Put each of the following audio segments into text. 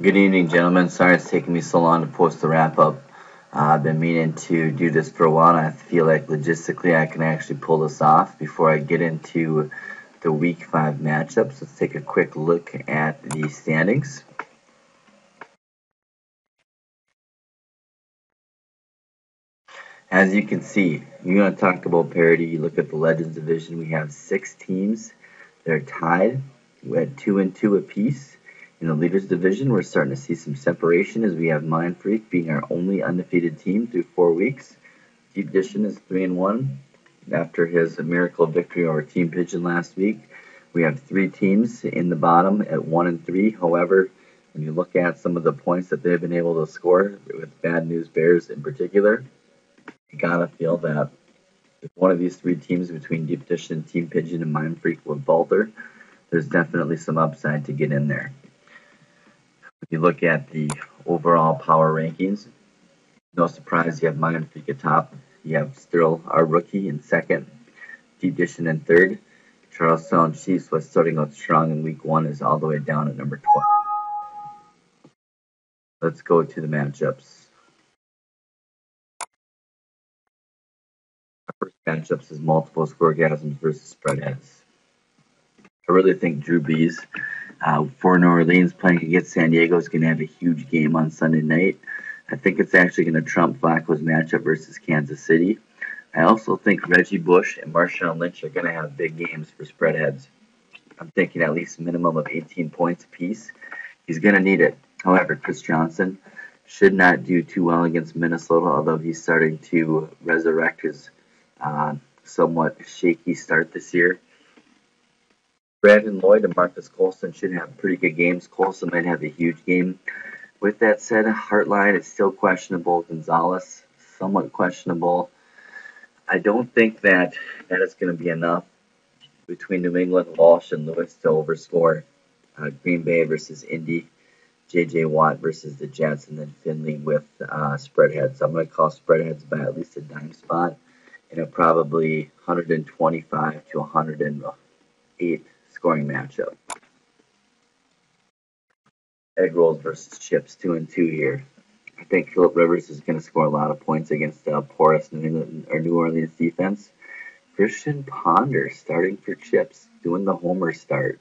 Good evening, gentlemen. Sorry it's taking me so long to post the wrap up. I've been meaning to do this for a while, and I feel like logistically I can actually pull this off. Before I get into the Week 5 matchups, let's take a quick look at the standings. As you can see, you're going to talk about parity. You look at the Legends division, we have 6 teams that are tied. We had 2 and 2 apiece. In the Leaders division, we're starting to see some separation as we have Mind Freak being our only undefeated team through 4 weeks. Deep Edition is 3 and 1 after his miracle victory over Team Pigeon last week. We have 3 teams in the bottom at 1 and 3. However, when you look at some of the points that they've been able to score, with Bad News Bears in particular, you gotta feel that if one of these 3 teams between Deep Edition, Team Pigeon, and Mind Freak would falter, there's definitely some upside to get in there. If you look at the overall power rankings, no surprise you have Mind Freak at top. You have still our rookie in second, Deep Edition in third. Charlestown Chiefs was starting out strong in week 1 is all the way down at number 12. Let's go to the matchups. Our first matchups is multiple scoregasms versus spread heads. I really think Drew Brees for New Orleans playing against San Diego is going to have a huge game on Sunday night. I think it's actually going to trump Flacco's matchup versus Kansas City. I also think Reggie Bush and Marshawn Lynch are going to have big games for spread heads. I'm thinking at least a minimum of 18 points apiece. He's going to need it. However, Chris Johnson should not do too well against Minnesota, although he's starting to resurrect his somewhat shaky start this year. Brandon Lloyd and Marcus Colston should have pretty good games. Colston might have a huge game. With that said, Hartline is still questionable. Gonzalez, somewhat questionable. I don't think that is going to be enough between New England, Walsh, and Lewis to overscore Green Bay versus Indy, J.J. Watt versus the Jets, and then Finley with spread heads. So I'm going to call spread heads by at least a dime spot in a probably 125 to 108 scoring matchup. Egg rolls versus chips, 2 and 2 here. I think Philip Rivers is going to score a lot of points against porous New Orleans defense. Christian Ponder starting for chips, doing the homer start.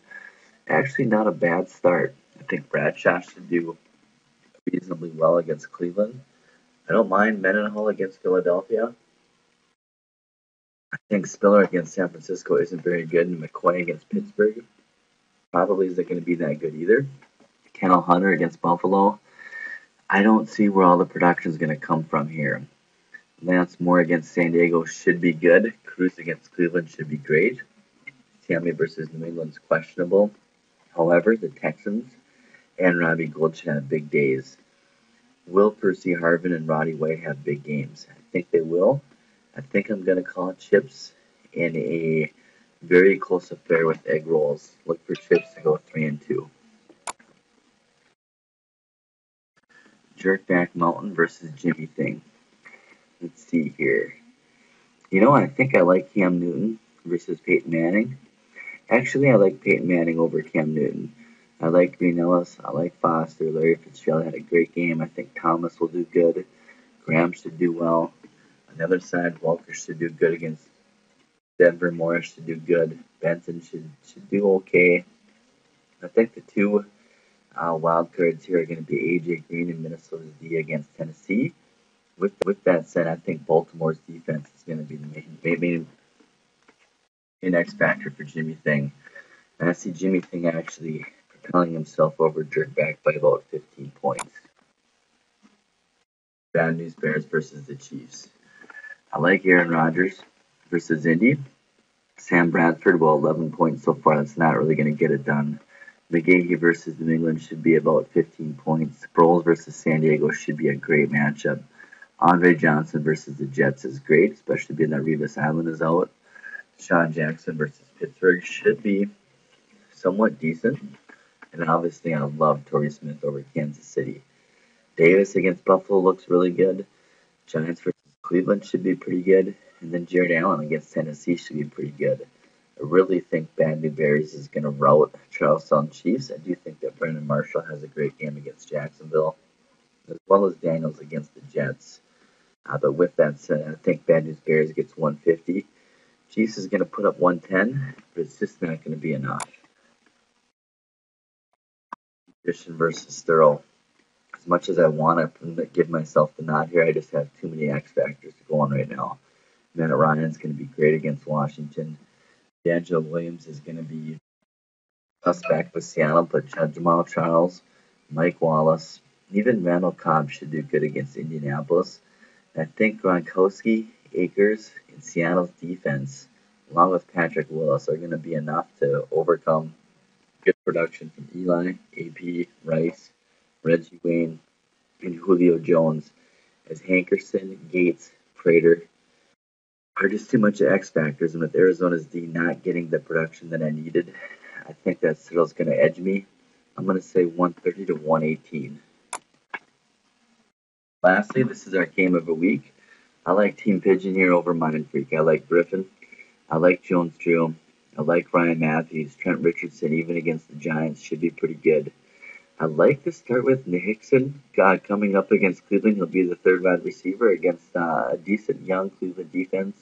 Actually, not a bad start. I think Bradshaw should do reasonably well against Cleveland. I don't mind Mendenhall against Philadelphia. I think Spiller against San Francisco isn't very good, and McCoy against Pittsburgh probably isn't going to be that good either. Kennel Hunter against Buffalo. I don't see where all the production is going to come from here. Lance Moore against San Diego should be good. Cruz against Cleveland should be great. Tammy versus New England's questionable. However, the Texans and Robbie Gould should have big days. Will Percy Harvin and Roddy White have big games? I think they will. I think I'm going to call chips in a very close affair with egg rolls. Look for chips to go 3 and 2. Jerkback Mountain versus Jimmy Thing. Let's see here. I think I like Cam Newton versus Peyton Manning. Actually, I like Peyton Manning over Cam Newton. I like Green Ellis. I like Foster. Larry Fitzgerald had a great game. I think Thomas will do good. Graham should do well. On the other side, Walker should do good against Denver. Morris should do good. Benson should do okay. I think the two wild cards here are going to be A.J. Green and Minnesota's D against Tennessee. With that said, I think Baltimore's defense is going to be the main X factor for Jimmy Thing. And I see Jimmy Thing actually propelling himself over Jerkback by about 15 points. Bad News Bears versus the Chiefs. I like Aaron Rodgers versus Indy. Sam Bradford, 11 points so far. That's not really going to get it done. McGahee versus New England should be about 15 points. Sproles versus San Diego should be a great matchup. Andre Johnson versus the Jets is great, especially being that Revis Island is out. Sean Jackson versus Pittsburgh should be somewhat decent. And obviously, I love Torrey Smith over Kansas City. Davis against Buffalo looks really good. Giants versus Cleveland should be pretty good. And then Jared Allen against Tennessee should be pretty good. I really think Bad New Berries is going to rout Charlestown Chiefs. I do think that Brandon Marshall has a great game against Jacksonville, as well as Daniels against the Jets. But with that said, I think Bad News Bears gets 150. Chiefs is going to put up 110, but it's just not going to be enough. Christian versus Thurl. As much as I want to give myself the nod here, I just have too many X factors to go on right now. Matt Ryan's going to be great against Washington. D'Angelo Williams is going to be suspect with Seattle, but Jamal Charles, Mike Wallace, even Randall Cobb should do good against Indianapolis. I think Gronkowski, Akers, and Seattle's defense, along with Patrick Willis, are going to be enough to overcome good production from Eli, AP, Rice, Reggie Wayne, and Julio Jones, as Hankerson, Gates, Prater are just too much X factors. And with Arizona's D not getting the production that I needed, I think that Seattle's going to edge me. I'm going to say 130 to 118. Lastly, this is our game of the week. I like Team Pigeon here over Mind Freak. I like Griffin. I like Jones-Drew. I like Ryan Matthews. Trent Richardson, even against the Giants, should be pretty good. I like to start with Hickson. Coming up against Cleveland, he'll be the third wide receiver against a decent young Cleveland defense.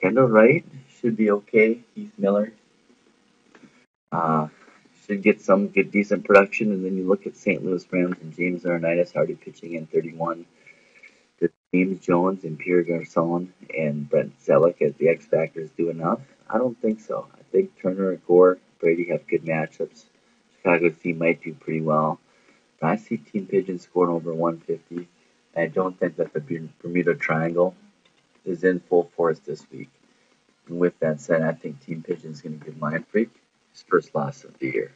Kendall Wright should be okay. Heath Miller should get some good, decent production. And then you look at St. Louis Rams and James Arnaitis already pitching in 31. James Jones and Pierre Garcon and Brent Zellick as the X Factors do enough? I don't think so. I think Turner and Gore, Brady have good matchups. Chicago's team might do pretty well. But I see Team Pigeon scoring over 150. I don't think that the Bermuda Triangle is in full force this week. And with that said, I think Team Pigeon is going to give Mind Freak his first loss of the year.